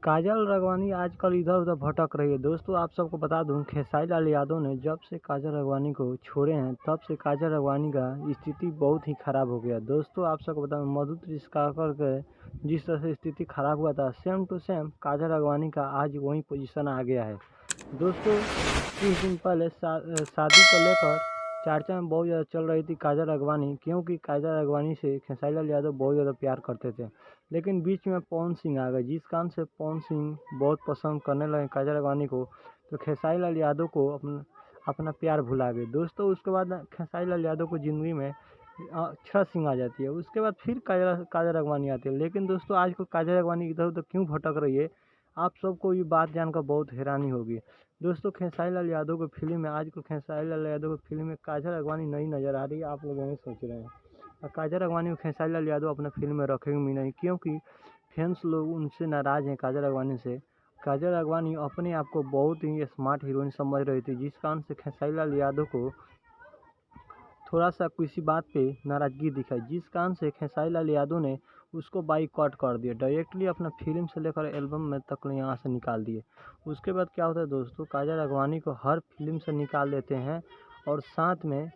काजल राघवानी आजकल इधर-उधर भटक रही है। दोस्तों आप सबको बता दूं, खेसारी लाल यादव ने जब से काजल राघवानी को छोड़े हैं तब से काजल राघवानी का स्थिति बहुत ही खराब हो गया। दोस्तों आप सबको बता दूं, मधु तृषाकर के जिस तरह से स्थिति खराब हुआ था, सेम टू सेम काजल राघवानी का आज वही पोजीशन आ गया है। दोस्तों कुछ दिन पहले शादी को लेकर चर्चा में बहुत ज़्यादा चल रही थी काजल राघवानी, क्योंकि काजल राघवानी से खेसारी लाल यादव बहुत ज़्यादा प्यार करते थे। लेकिन बीच में पवन सिंह आ गए, जिस कारण से पवन सिंह बहुत पसंद करने लगे काजल राघवानी को, तो खेसारी लाल यादव को अपना प्यार भुला गए। दोस्तों उसके बाद खेसारी लाल यादव को ज़िंदगी में अक्षरा सिंह आ जाती है, उसके बाद फिर काजल राघवानी आती है। लेकिन दोस्तों आजकल काजल राघवानी इधर उधर क्यों भटक रही है, आप सबको ये बात जानकर बहुत हैरानी होगी। दोस्तों खेसारी लाल यादव की फिल्म में आजकल खेसारी लाल यादव की फिल्म में काजल राघवानी नहीं नज़र आ रही है, आप लोग यही सोच रहे हैं। और काजल राघवानी को खेसारी लाल यादव अपने फिल्म में रखेंगे भी नहीं, क्योंकि फैंस लोग उनसे नाराज़ हैं काजल राघवानी से। काजल राघवानी अपने आप को बहुत ही स्मार्ट हीरोइन समझ रही थी, जिस कारण से खेसारी लाल यादव को थोड़ा सा किसी बात पे नाराज़गी दिखाई, जिस कारण से खेसारी लाल यादव ने उसको बाइकआउट कर दिया, डायरेक्टली अपना फिल्म से लेकर एल्बम में तक यहाँ से निकाल दिए। उसके बाद क्या होता है दोस्तों, काजल राघवानी को हर फिल्म से निकाल देते हैं और साथ में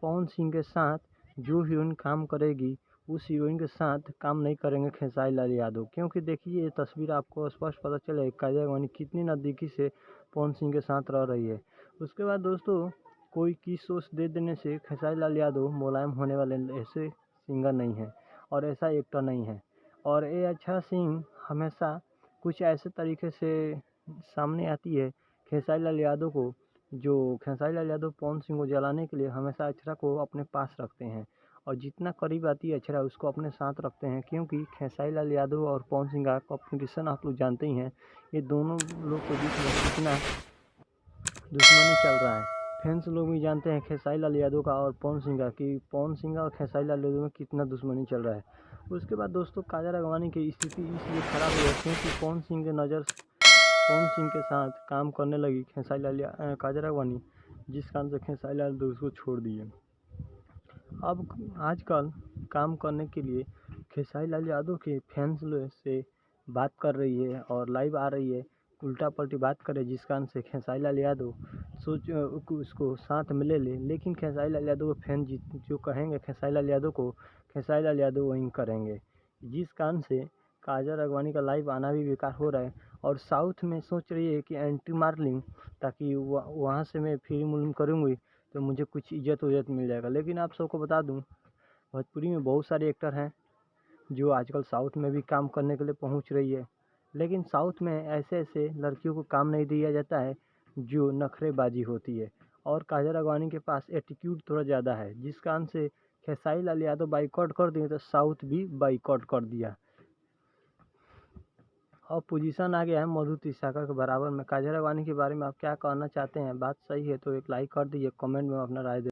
पवन सिंह के साथ जो हीरोइन काम करेगी उस हीरोइन के साथ काम नहीं करेंगे खेसारी लाल यादव, क्योंकि देखिए ये तस्वीर आपको स्पष्ट पता चले काजल राघवानी कितनी नज़दीकी से पवन सिंह के साथ रह रही है। उसके बाद दोस्तों कोई किस सोच दे देने से खेसारी लाल यादव मुलायम होने वाले ऐसे सिंगर नहीं हैं और ऐसा एक्टर नहीं है। और ये अक्षरा सिंह हमेशा कुछ ऐसे तरीके से सामने आती है खेसारी लाल यादव को, जो खेसारी लाल यादव पवन सिंह को जलाने के लिए हमेशा अक्षरा को अपने पास रखते हैं, और जितना करीब आती है अक्षरा उसको अपने साथ रखते हैं, क्योंकि खेसारी लाल यादव और पवन सिंह का कॉम्पिटिशन आप लोग जानते ही हैं। ये दोनों लोग के बीच में कितना दुश्मनी चल रहा है। फैंस लोग भी जानते हैं खेसारी लाल यादव का और पवन सिंह का, कि पवन सिंह और खेसारी लाल यादव में कितना दुश्मनी चल रहा है। उसके बाद दोस्तों काजल राघवानी की स्थिति इसलिए खराब हुई है क्योंकि पवन सिंह के नज़र पवन सिंह के साथ काम करने लगी काजल राघवानी, जिस कारण से खेसारी लाल यादव उसको छोड़ दिए। अब आजकल काम करने के लिए खेसारी लाल यादव के फैंस से बात कर रही है और लाइव आ रही है, उल्टा पलटी बात करे, जिस कारण से खेसारी लाल यादव उसको साथ में ले ले। लेकिन खेसारी लाल यादव के फैन जो कहेंगे खेसारी लाल यादव को, खेसारी लाल यादव वहीं करेंगे, जिस कारण से काजल राघवानी का लाइव आना भी बेकार हो रहा है। और साउथ में सोच रही है कि एंट्री मार लूँ, ताकि वहाँ से मैं फिल्म उल्म करूँगी तो मुझे कुछ इज्जत मिल जाएगा। लेकिन आप सबको बता दूं, भोजपुरी में बहुत सारे एक्टर हैं जो आजकल साउथ में भी काम करने के लिए पहुंच रही है, लेकिन साउथ में ऐसे ऐसे लड़कियों को काम नहीं दिया जाता है जो नखरेबाजी होती है। और काजल राघवानी के पास एटीट्यूड थोड़ा ज़्यादा है, जिस कारण से खेसारी लाल यादव बाइकआउट कर दिए तो साउथ भी बाइकआउट कर दिया। और पोजीशन आ गया है मधु तृषाकर के बराबर में। काजल राघवानी के बारे में आप क्या कहना चाहते हैं? बात सही है तो एक लाइक कर दीजिए, कमेंट में अपना राय दे।